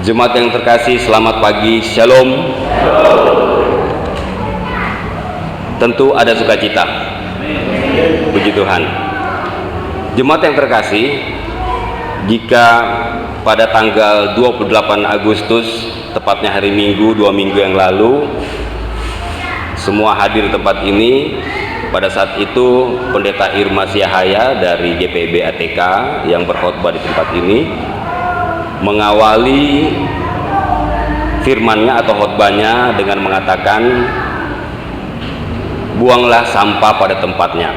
Jemaat yang terkasih, selamat pagi, shalom. Tentu ada sukacita, puji Tuhan. Jemaat yang terkasih, jika pada tanggal 28 Agustus, tepatnya hari Minggu, 2 minggu yang lalu, semua hadir di tempat ini. Pada saat itu Pendeta Irma Siahaya dari GPIB ATK yang berkhotbah di tempat ini mengawali firmannya atau khotbahnya dengan mengatakan, buanglah sampah pada tempatnya.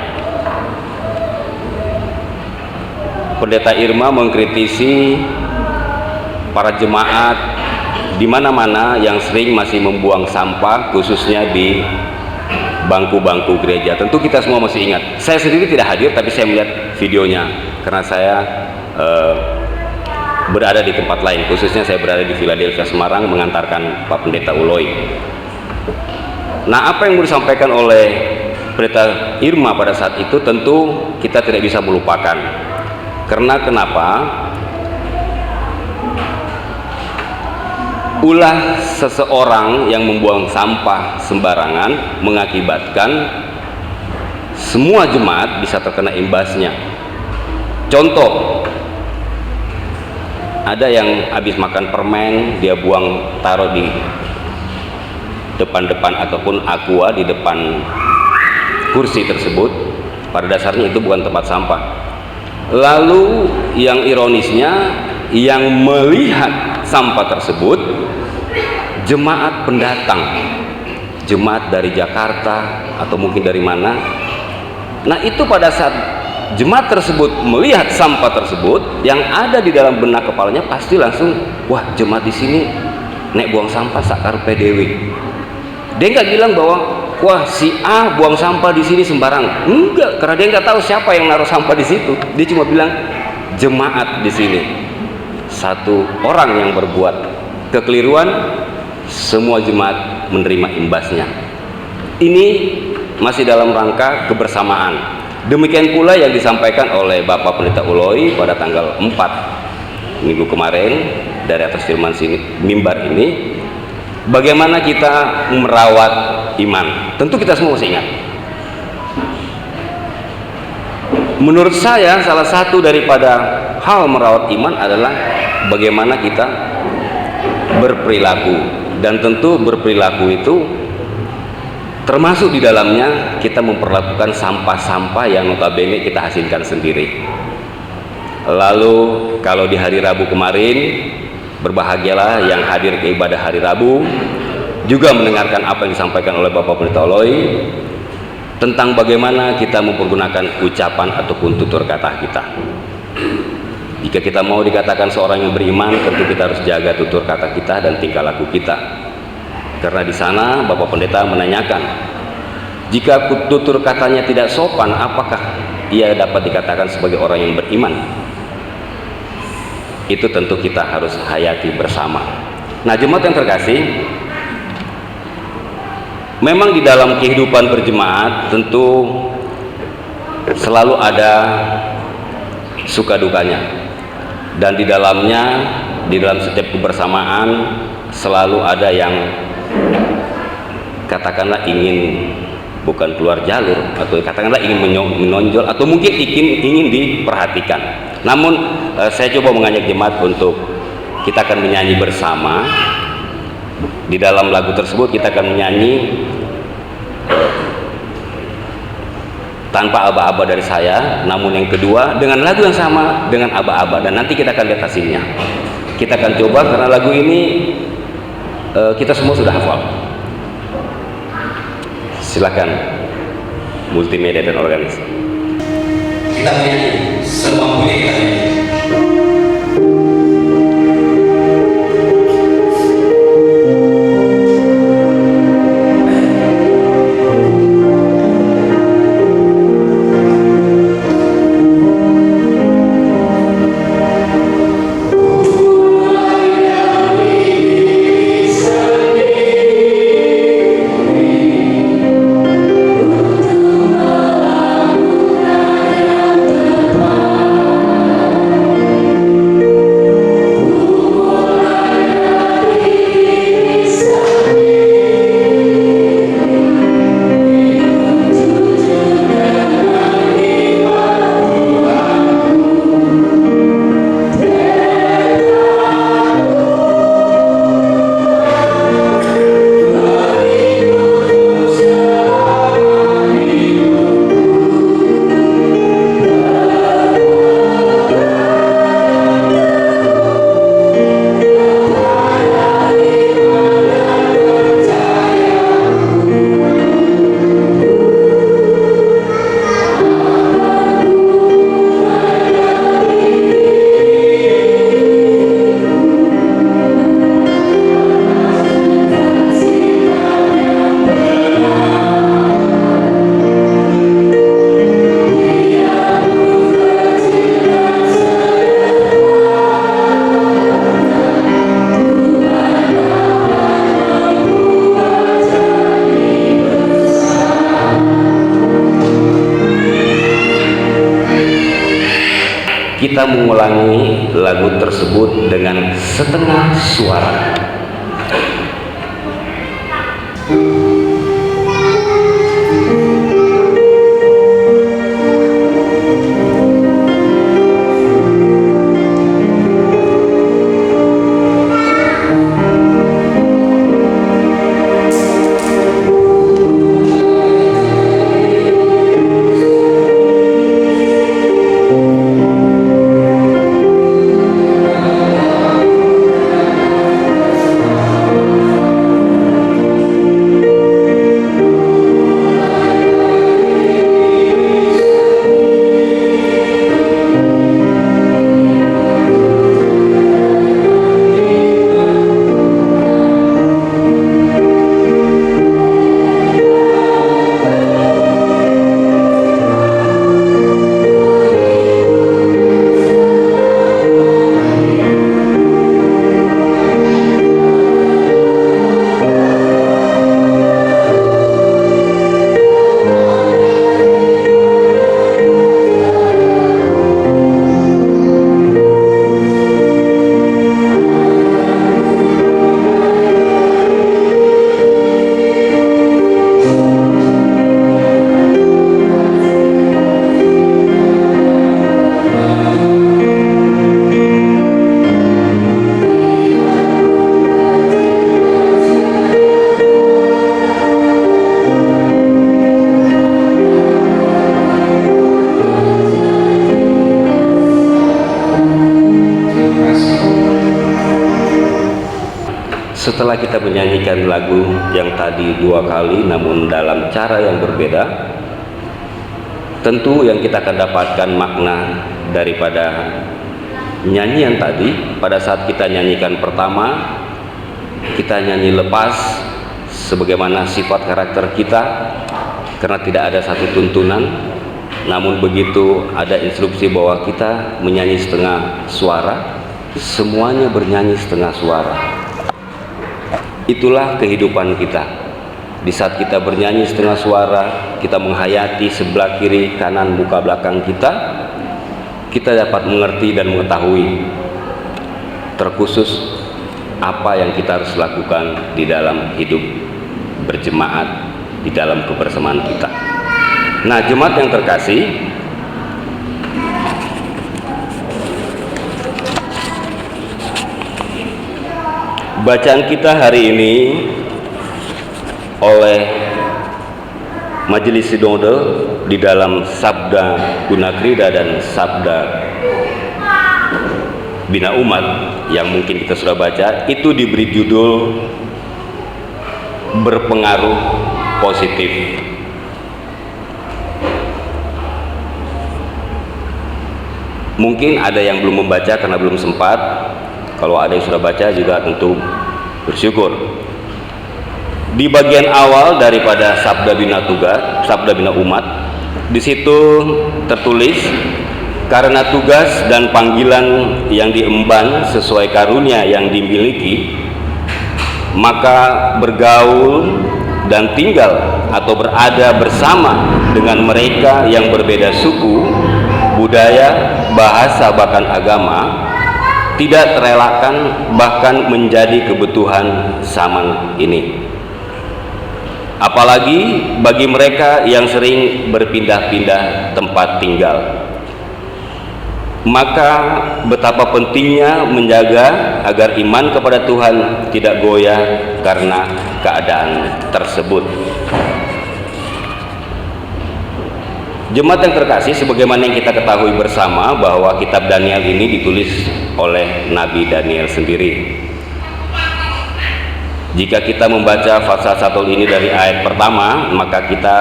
Pendeta Irma mengkritisi para jemaat di mana-mana yang sering masih membuang sampah, khususnya di bangku-bangku gereja. Tentu kita semua masih ingat. Saya sendiri tidak hadir, tapi saya melihat videonya karena saya berada di tempat lain, khususnya saya berada di Philadelphia, Semarang, mengantarkan Pak Pendeta Uloy. Nah, apa yang mau disampaikan oleh Pendeta Irma pada saat itu tentu kita tidak bisa melupakan. Karena kenapa? Ulah seseorang yang membuang sampah sembarangan mengakibatkan semua jemaat bisa terkena imbasnya. Contoh, ada yang habis makan permen, dia buang, taruh di depan-depan ataupun aqua di depan kursi tersebut. Pada dasarnya itu bukan tempat sampah. Lalu yang ironisnya, yang melihat sampah tersebut jemaat pendatang, jemaat dari Jakarta atau mungkin dari mana. Nah, itu pada saat jemaat tersebut melihat sampah tersebut, yang ada di dalam benak kepalanya pasti langsung, wah, jemaat di sini nek buang sampah sakar PDW. Dia nggak bilang bahwa wah, si A buang sampah di sini sembarang. Enggak, karena dia nggak tahu siapa yang naruh sampah di situ. Dia cuma bilang jemaat di sini. Satu orang yang berbuat kekeliruan, semua jemaat menerima imbasnya. Ini masih dalam rangka kebersamaan. Demikian pula yang disampaikan oleh Bapak Pendeta Uloy pada tanggal 4 minggu kemarin dari atas firman mimbar ini, bagaimana kita merawat iman. Tentu kita semua masih ingat. Menurut saya salah satu daripada hal merawat iman adalah bagaimana kita berperilaku, dan tentu berperilaku itu termasuk di dalamnya kita memperlakukan sampah-sampah yang notabene kita hasilkan sendiri. Lalu kalau di hari Rabu kemarin, berbahagialah yang hadir ke ibadah hari Rabu, juga mendengarkan apa yang disampaikan oleh Bapak Pendeta Uloy tentang bagaimana kita mempergunakan ucapan ataupun tutur kata kita. Jika kita mau dikatakan seorang yang beriman, tentu kita harus jaga tutur kata kita dan tingkah laku kita. Karena di sana Bapak Pendeta menanyakan, jika tutur katanya tidak sopan, apakah ia dapat dikatakan sebagai orang yang beriman? Itu tentu kita harus hayati bersama. Nah, jemaat yang terkasih, memang di dalam kehidupan berjemaat tentu selalu ada suka dukanya, dan di dalamnya, di dalam setiap kebersamaan selalu ada yang katakanlah ingin bukan keluar jalur, atau katakanlah ingin menonjol, atau mungkin ingin diperhatikan. Namun saya coba mengajak jemaat untuk kita akan menyanyi bersama. Di dalam lagu tersebut kita akan menyanyi tanpa aba-aba dari saya, namun yang kedua dengan lagu yang sama dengan aba-aba, dan nanti kita akan lihat hasilnya. Kita akan coba, karena lagu ini kita semua sudah hafal. Silakan multimedia dan organisasi. Kita menyanyi semampunya kita nyanyi. kita mengulangi lagu tersebut dengan setengah suara. Setelah kita menyanyikan lagu yang tadi 2 kali namun dalam cara yang berbeda, tentu yang kita akan dapatkan makna daripada nyanyian tadi. Pada saat kita nyanyikan pertama, kita nyanyi lepas sebagaimana sifat karakter kita, karena tidak ada satu tuntunan. Namun begitu ada instruksi bahwa kita menyanyi setengah suara, semuanya bernyanyi setengah suara. Itulah kehidupan kita. Di saat kita bernyanyi setengah suara, kita menghayati sebelah kiri kanan muka belakang kita, kita dapat mengerti dan mengetahui terkhusus apa yang kita harus lakukan di dalam hidup berjemaat, di dalam kebersamaan kita. Nah, jemaat yang terkasih, bacaan kita hari ini oleh Majelis Sinode di dalam Sabda Guna Krida dan Sabda Bina Umat yang mungkin kita sudah baca, itu diberi judul berpengaruh positif. Mungkin ada yang belum membaca karena belum sempat. Kalau ada yang sudah baca juga tentu bersyukur. Di bagian awal daripada Sabda Bina Tugas, Sabda Bina Umat, di situ tertulis, karena tugas dan panggilan yang diemban sesuai karunia yang dimiliki, maka bergaul dan tinggal atau berada bersama dengan mereka yang berbeda suku, budaya, bahasa, bahkan agama, tidak terelakkan, bahkan menjadi kebutuhan zaman ini. Apalagi bagi mereka yang sering berpindah-pindah tempat tinggal. Maka betapa pentingnya menjaga agar iman kepada Tuhan tidak goyah karena keadaan tersebut. Jemaat yang terkasih, sebagaimana yang kita ketahui bersama bahwa kitab Daniel ini ditulis oleh Nabi Daniel sendiri. Jika kita membaca Fatsal Satul ini dari ayat pertama, maka kita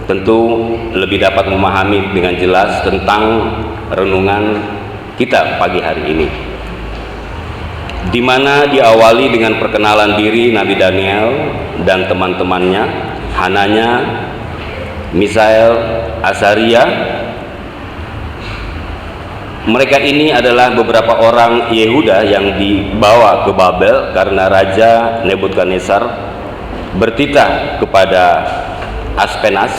tentu lebih dapat memahami dengan jelas tentang renungan kita pagi hari ini, di mana diawali dengan perkenalan diri Nabi Daniel dan teman-temannya, Hananya, Misael, Azaria. Mereka ini adalah beberapa orang Yehuda yang dibawa ke Babel karena Raja Nebukadnezar bertitah kepada Aspenas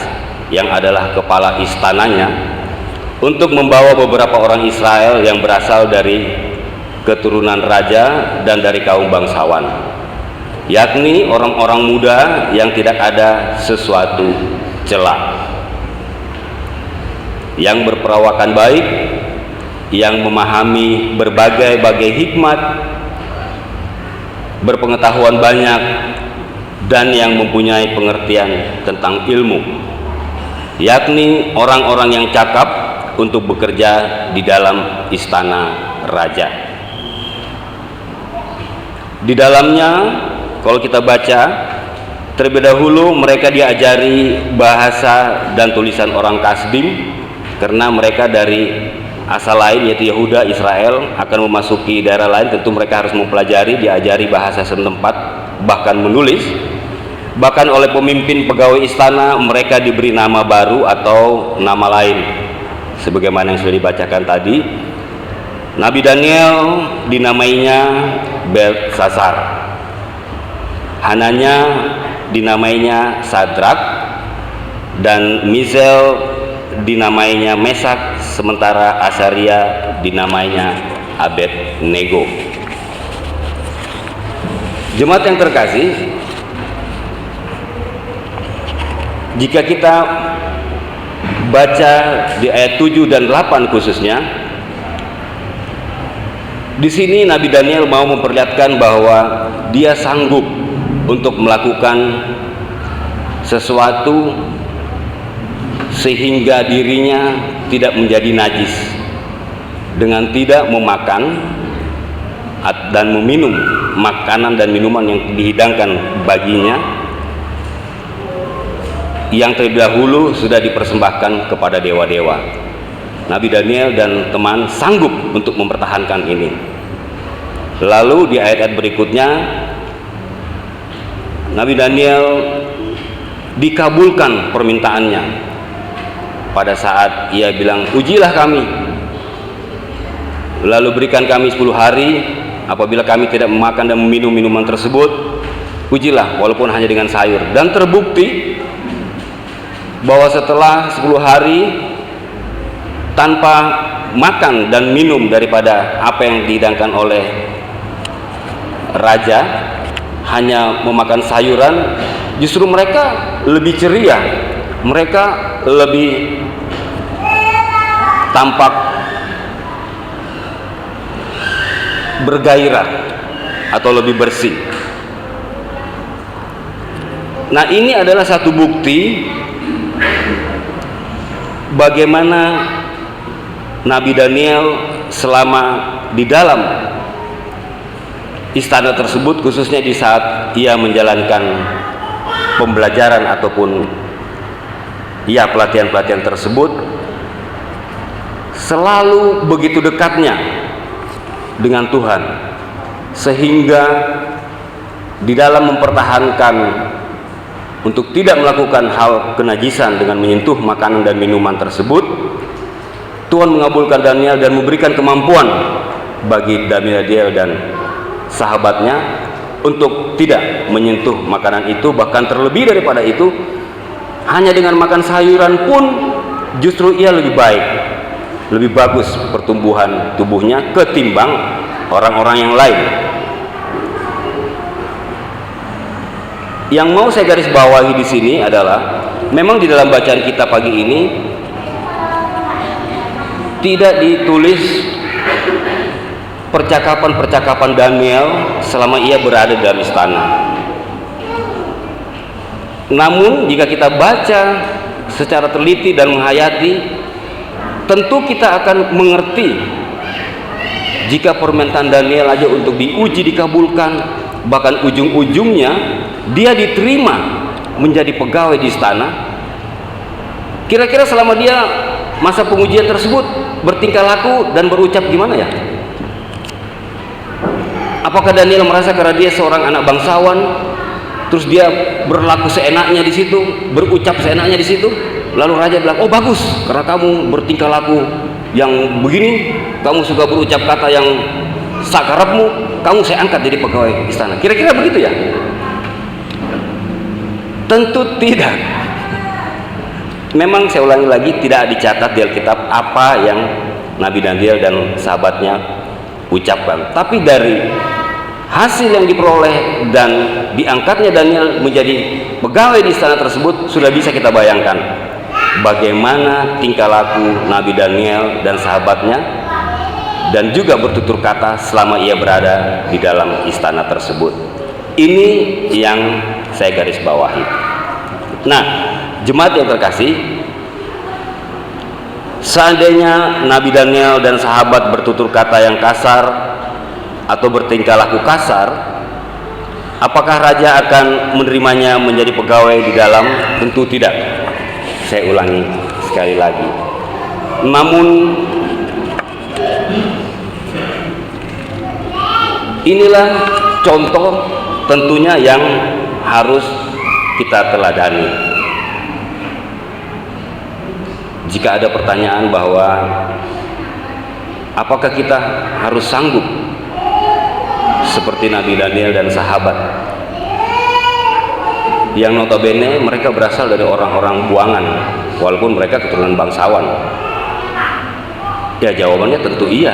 yang adalah kepala istananya untuk membawa beberapa orang Israel yang berasal dari keturunan raja dan dari kaum bangsawan, yakni orang-orang muda yang tidak ada sesuatu celah, yang berperawakan baik, yang memahami berbagai-bagai hikmat, berpengetahuan banyak, dan yang mempunyai pengertian tentang ilmu, yakni orang-orang yang cakap untuk bekerja di dalam istana raja. Di dalamnya, kalau kita baca, terlebih dahulu mereka diajari bahasa dan tulisan orang Kasdim, karena mereka dari asal lain, yaitu Yehuda, Israel, akan memasuki daerah lain, tentu mereka harus mempelajari, diajari bahasa setempat, bahkan menulis. Bahkan oleh pemimpin pegawai istana mereka diberi nama baru atau nama lain, sebagaimana yang sudah dibacakan tadi. Nabi Daniel dinamainya Belsasar, Hananya dinamainya Sadrak, dan Misael dinamainya Mesak, sementara Asaria dinamainya Abednego. Jemaat yang terkasih, jika kita baca di ayat 7 dan 8 khususnya, di sini Nabi Daniel mau memperlihatkan bahwa dia sanggup untuk melakukan sesuatu sehingga dirinya tidak menjadi najis dengan tidak memakan dan meminum makanan dan minuman yang dihidangkan baginya, yang terlebih dahulu sudah dipersembahkan kepada dewa-dewa. Nabi Daniel dan teman sanggup untuk mempertahankan ini. Lalu di ayat-ayat berikutnya, Nabi Daniel dikabulkan permintaannya pada saat ia bilang, ujilah kami, lalu berikan kami 10 hari, apabila kami tidak memakan dan meminum minuman tersebut, ujilah walaupun hanya dengan sayur. Dan terbukti bahwa setelah 10 hari tanpa makan dan minum daripada apa yang dihidangkan oleh raja, hanya memakan sayuran, justru mereka lebih ceria, mereka lebih tampak bergairah atau lebih bersih. Nah, ini adalah satu bukti bagaimana Nabi Daniel selama di dalam istana tersebut, khususnya di saat ia menjalankan pembelajaran ataupun pelatihan-pelatihan tersebut, selalu begitu dekatnya dengan Tuhan, sehingga di dalam mempertahankan untuk tidak melakukan hal kenajisan dengan menyentuh makanan dan minuman tersebut, Tuhan mengabulkan Daniel dan memberikan kemampuan bagi Daniel dan sahabatnya untuk tidak menyentuh makanan itu. Bahkan terlebih daripada itu, hanya dengan makan sayuran pun justru ia lebih baik, lebih bagus pertumbuhan tubuhnya ketimbang orang-orang yang lain. Yang mau saya garis bawahi di sini adalah, memang di dalam bacaan kita pagi ini tidak ditulis percakapan-percakapan Daniel selama ia berada dalam istana. Namun jika kita baca secara teliti dan menghayati, tentu kita akan mengerti jika permintaan Daniel aja untuk diuji dikabulkan, bahkan ujung-ujungnya dia diterima menjadi pegawai di istana. Kira-kira selama dia masa pengujian tersebut bertingkah laku dan berucap gimana ya? Apakah Daniel merasa karena dia seorang anak bangsawan, terus dia berlaku seenaknya di situ, berucap seenaknya di situ, lalu raja bilang, oh bagus, karena kamu bertingkah laku yang begini, kamu suka berucap kata yang sakarapmu, kamu saya angkat jadi pegawai istana. Kira-kira begitu ya? Tentu tidak. Memang saya ulangi lagi, tidak dicatat di Alkitab apa yang Nabi Daniel dan sahabatnya ucapkan, tapi dari hasil yang diperoleh dan diangkatnya Daniel menjadi pegawai di istana tersebut, sudah bisa kita bayangkan bagaimana tingkah laku Nabi Daniel dan sahabatnya, dan juga bertutur kata selama ia berada di dalam istana tersebut. Ini yang saya garis bawahi. Nah, jemaat yang terkasih, seandainya Nabi Daniel dan sahabat bertutur kata yang kasar atau bertingkah laku kasar, apakah raja akan menerimanya menjadi pegawai di dalam? Tentu tidak. Saya ulangi sekali lagi. Namun inilah contoh tentunya yang harus kita teladani. Jika ada pertanyaan bahwa apakah kita harus sanggup seperti Nabi Daniel dan sahabat yang notabene mereka berasal dari orang-orang buangan, walaupun mereka keturunan bangsawan? Ya, jawabannya tentu iya.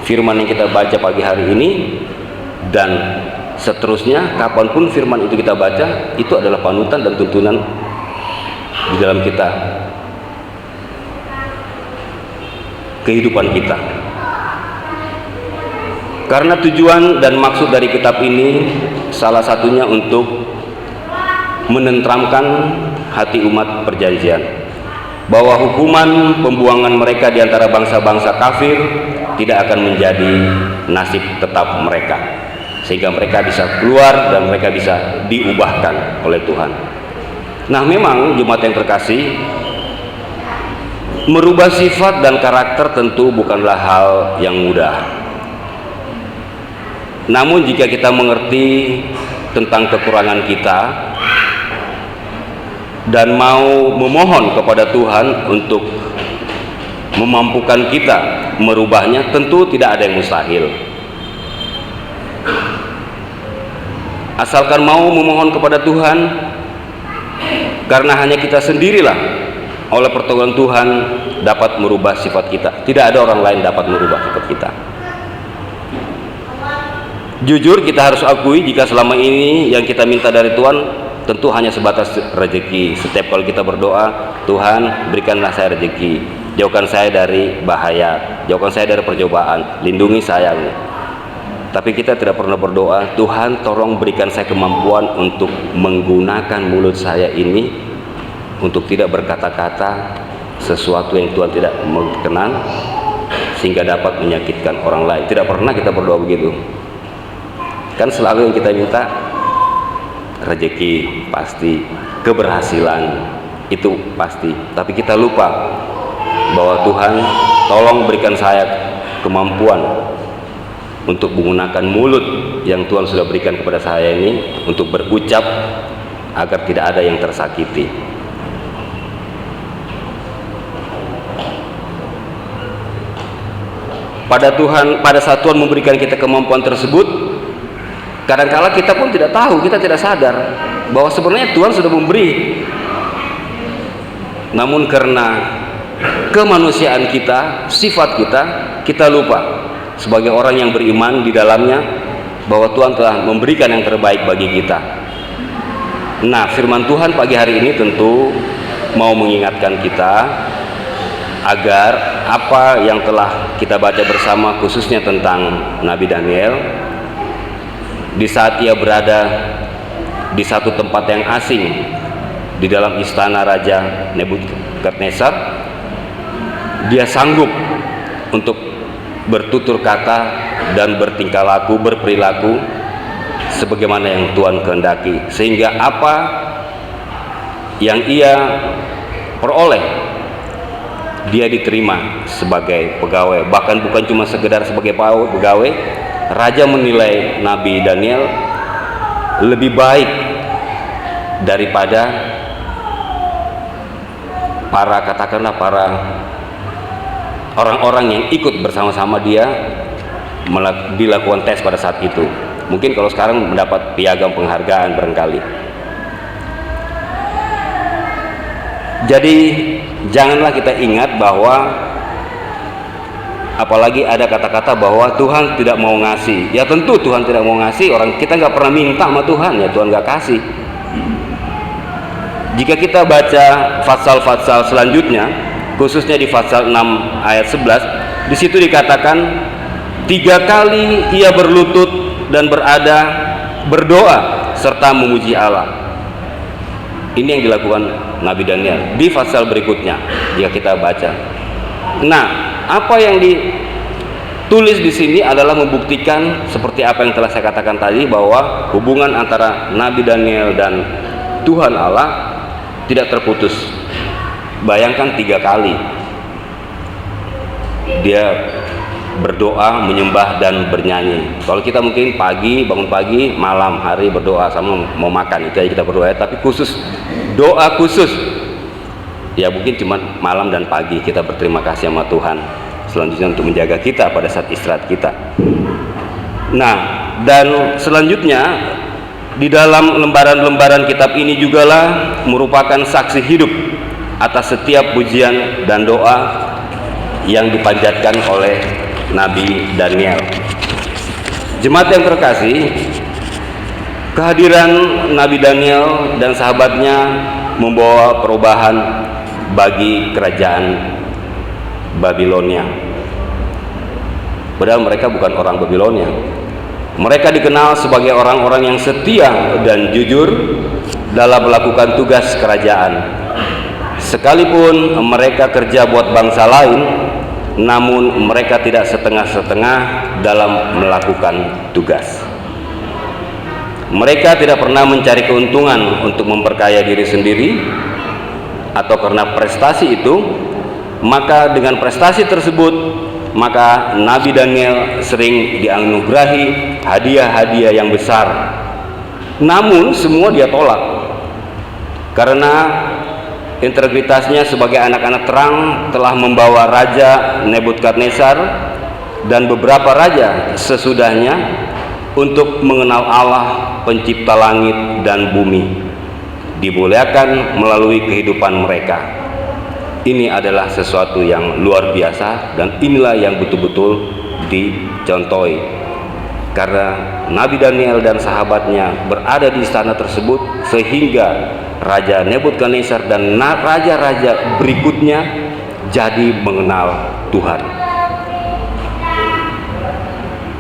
Firman yang kita baca pagi hari ini dan seterusnya, kapanpun firman itu kita baca, itu adalah panutan dan tuntunan di dalam kita, kehidupan kita. Karena tujuan dan maksud dari kitab ini salah satunya untuk menenteramkan hati umat perjanjian, bahwa hukuman pembuangan mereka di antara bangsa-bangsa kafir tidak akan menjadi nasib tetap mereka, sehingga mereka bisa keluar dan mereka bisa diubahkan oleh Tuhan. Nah, memang jemaat yang terkasih, merubah sifat dan karakter tentu bukanlah hal yang mudah. Namun jika kita mengerti tentang kekurangan kita dan mau memohon kepada Tuhan untuk memampukan kita merubahnya, tentu tidak ada yang mustahil. Asalkan mau memohon kepada Tuhan, karena hanya kita sendirilah oleh pertolongan Tuhan dapat merubah sifat kita. Tidak ada orang lain dapat merubah sifat kita. Jujur kita harus akui, jika selama ini yang kita minta dari Tuhan tentu hanya sebatas rezeki. Setiap kali kita berdoa, Tuhan berikanlah saya rezeki, jauhkan saya dari bahaya, jauhkan saya dari percobaan, lindungi saya. Tapi kita tidak pernah berdoa, Tuhan tolong berikan saya kemampuan untuk menggunakan mulut saya ini untuk tidak berkata-kata sesuatu yang Tuhan tidak berkenan sehingga dapat menyakitkan orang lain. Tidak pernah kita berdoa begitu. Kan selalu yang kita minta rezeki pasti, keberhasilan itu pasti, tapi kita lupa bahwa Tuhan tolong berikan saya kemampuan untuk menggunakan mulut yang Tuhan sudah berikan kepada saya ini untuk berucap agar tidak ada yang tersakiti. Pada saat Tuhan memberikan kita kemampuan tersebut, kadang-kala kita pun tidak tahu, kita tidak sadar bahwa sebenarnya Tuhan sudah memberi. Namun karena kemanusiaan kita, sifat kita, kita lupa sebagai orang yang beriman di dalamnya bahwa Tuhan telah memberikan yang terbaik bagi kita. Nah, firman Tuhan pagi hari ini tentu mau mengingatkan kita agar apa yang telah kita baca bersama, khususnya tentang Nabi Daniel, di saat ia berada di satu tempat yang asing di dalam istana Raja Nebukadnezar, dia sanggup untuk bertutur kata dan bertingkah laku, berperilaku sebagaimana yang Tuhan kehendaki, sehingga apa yang ia peroleh dia diterima sebagai pegawai. Bahkan bukan cuma sekedar sebagai pegawai, Raja menilai Nabi Daniel lebih baik daripada para orang-orang yang ikut bersama-sama dia dilakukan tes pada saat itu. Mungkin kalau sekarang mendapat piagam penghargaan barangkali. Jadi janganlah kita ingat bahwa, apalagi ada kata-kata bahwa Tuhan tidak mau ngasih. Ya tentu Tuhan tidak mau ngasih, orang kita nggak pernah minta sama Tuhan, ya Tuhan nggak kasih. Jika kita baca pasal-pasal selanjutnya, khususnya di pasal 6 ayat 11, di situ dikatakan 3 kali ia berlutut dan berdoa serta memuji Allah. Ini yang dilakukan Nabi Daniel di pasal berikutnya jika kita baca. Nah, apa yang ditulis di sini adalah membuktikan seperti apa yang telah saya katakan tadi, bahwa hubungan antara Nabi Daniel dan Tuhan Allah tidak terputus. Bayangkan 3 kali dia berdoa, menyembah dan bernyanyi. Kalau kita mungkin pagi, bangun pagi, malam hari berdoa, sama mau makan itu aja kita berdoa. Tapi khusus, doa khusus ya mungkin cuma malam dan pagi kita berterima kasih sama Tuhan selanjutnya untuk menjaga kita pada saat istirahat kita. Nah, dan selanjutnya di dalam lembaran-lembaran kitab ini jugalah merupakan saksi hidup atas setiap pujian dan doa yang dipanjatkan oleh Nabi Daniel. Jemaat yang terkasih, kehadiran Nabi Daniel dan sahabatnya membawa perubahan bagi kerajaan Babilonia. Padahal mereka bukan orang Babilonia. Mereka dikenal sebagai orang-orang yang setia dan jujur dalam melakukan tugas kerajaan. Sekalipun mereka kerja buat bangsa lain, namun mereka tidak setengah-setengah dalam melakukan tugas. Mereka tidak pernah mencari keuntungan untuk memperkaya diri sendiri atau karena prestasi itu. Maka dengan prestasi tersebut, maka Nabi Daniel sering dianugerahi hadiah-hadiah yang besar. Namun semua dia tolak karena integritasnya sebagai anak-anak terang telah membawa Raja Nebukadnezar dan beberapa raja sesudahnya untuk mengenal Allah pencipta langit dan bumi, dimuliakan melalui kehidupan mereka. Ini adalah sesuatu yang luar biasa, dan inilah yang betul-betul dicontohi, karena Nabi Daniel dan sahabatnya berada di istana tersebut sehingga Raja Nebukadnezar dan raja-raja berikutnya jadi mengenal Tuhan.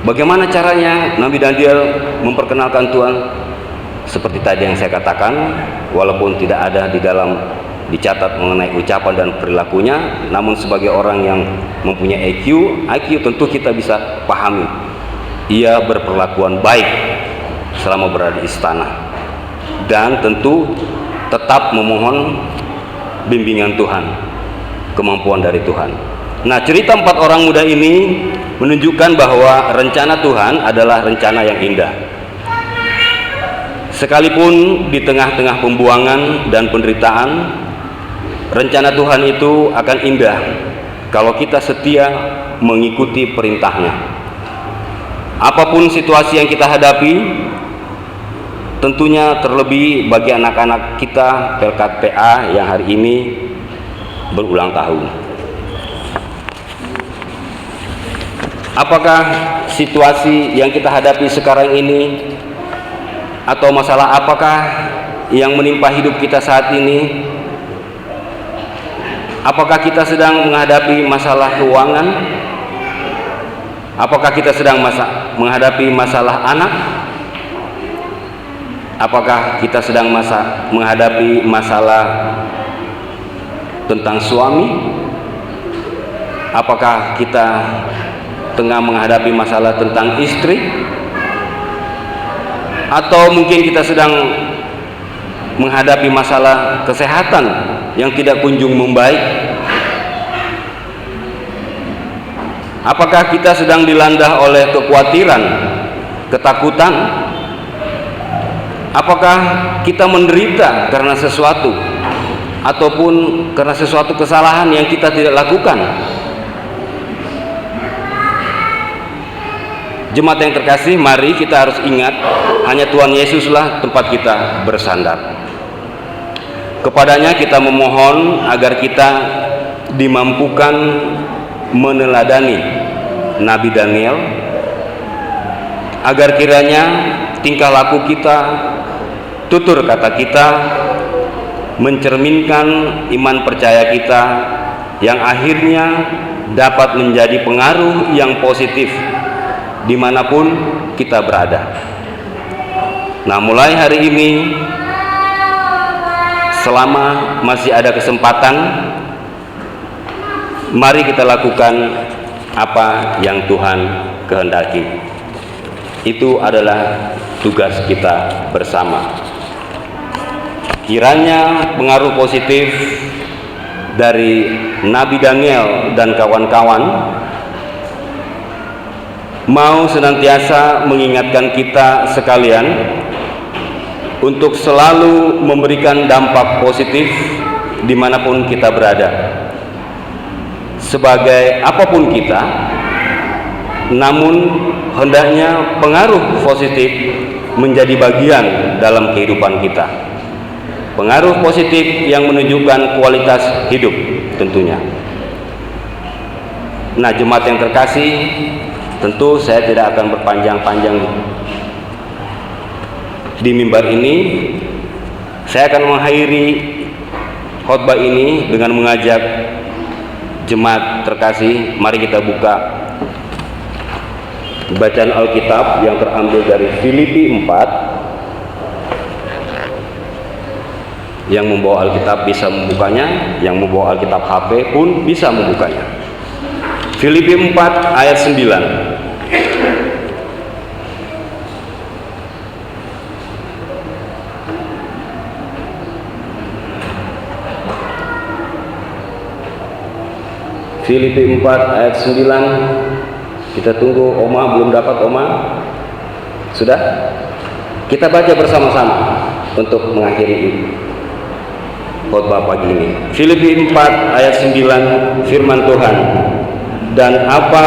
Bagaimana caranya Nabi Daniel memperkenalkan Tuhan? Seperti tadi yang saya katakan, walaupun tidak ada di dalam dicatat mengenai ucapan dan perilakunya, namun sebagai orang yang mempunyai IQ tentu kita bisa pahami. Ia berperlakuan baik selama berada di istana, dan tentu tetap memohon bimbingan Tuhan, kemampuan dari Tuhan. Nah, cerita 4 orang muda ini menunjukkan bahwa rencana Tuhan adalah rencana yang indah. Sekalipun di tengah-tengah pembuangan dan penderitaan, rencana Tuhan itu akan indah kalau kita setia mengikuti perintahnya. Apapun situasi yang kita hadapi, tentunya terlebih bagi anak-anak kita Pelkat PA yang hari ini berulang tahun. Apakah situasi yang kita hadapi sekarang ini, atau masalah apakah yang menimpa hidup kita saat ini? Apakah kita sedang menghadapi masalah keuangan? Apakah kita sedang menghadapi masalah anak? Apakah kita sedang menghadapi masalah tentang suami? Apakah kita tengah menghadapi masalah tentang istri? Atau mungkin kita sedang menghadapi masalah kesehatan yang tidak kunjung membaik? Apakah kita sedang dilanda oleh kekhawatiran, ketakutan? Apakah kita menderita karena sesuatu, ataupun karena sesuatu kesalahan yang kita tidak lakukan? Jemaat yang terkasih, mari kita harus ingat, hanya Tuhan Yesuslah tempat kita bersandar. Kepadanya kita memohon agar kita dimampukan meneladani Nabi Daniel, agar kiranya tingkah laku kita, tutur kata kita mencerminkan iman percaya kita yang akhirnya dapat menjadi pengaruh yang positif dimanapun kita berada. Nah, mulai hari ini, selama masih ada kesempatan, mari kita lakukan apa yang Tuhan kehendaki. Itu adalah tugas kita bersama. Kiranya pengaruh positif dari Nabi Daniel dan kawan-kawan mau senantiasa mengingatkan kita sekalian untuk selalu memberikan dampak positif dimanapun kita berada. Sebagai apapun kita, namun hendaknya pengaruh positif menjadi bagian dalam kehidupan kita. Pengaruh positif yang menunjukkan kualitas hidup tentunya. Nah, jemaat yang terkasih, tentu saya tidak akan berpanjang-panjang di mimbar ini. Saya akan mengakhiri khotbah ini dengan mengajak jemaat terkasih, mari kita buka bacaan Alkitab yang terambil dari Filipi 4. Yang membawa Alkitab bisa membukanya, yang membawa Alkitab HP pun bisa membukanya. Filipi 4 ayat 9. Filipi 4 ayat 9. Kita tunggu Oma, belum dapat Oma? Sudah? Kita baca bersama-sama untuk mengakhiri khotbah pagi ini. Filipi 4 ayat 9, firman Tuhan. Dan apa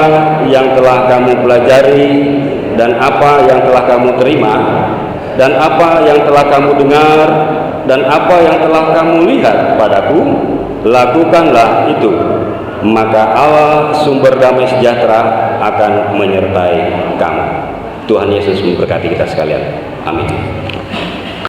yang telah kamu pelajari, dan apa yang telah kamu terima, dan apa yang telah kamu dengar, dan apa yang telah kamu lihat padaku, lakukanlah itu. Maka Allah sumber damai sejahtera akan menyertai kamu. Tuhan Yesus memberkati kita sekalian. Amin.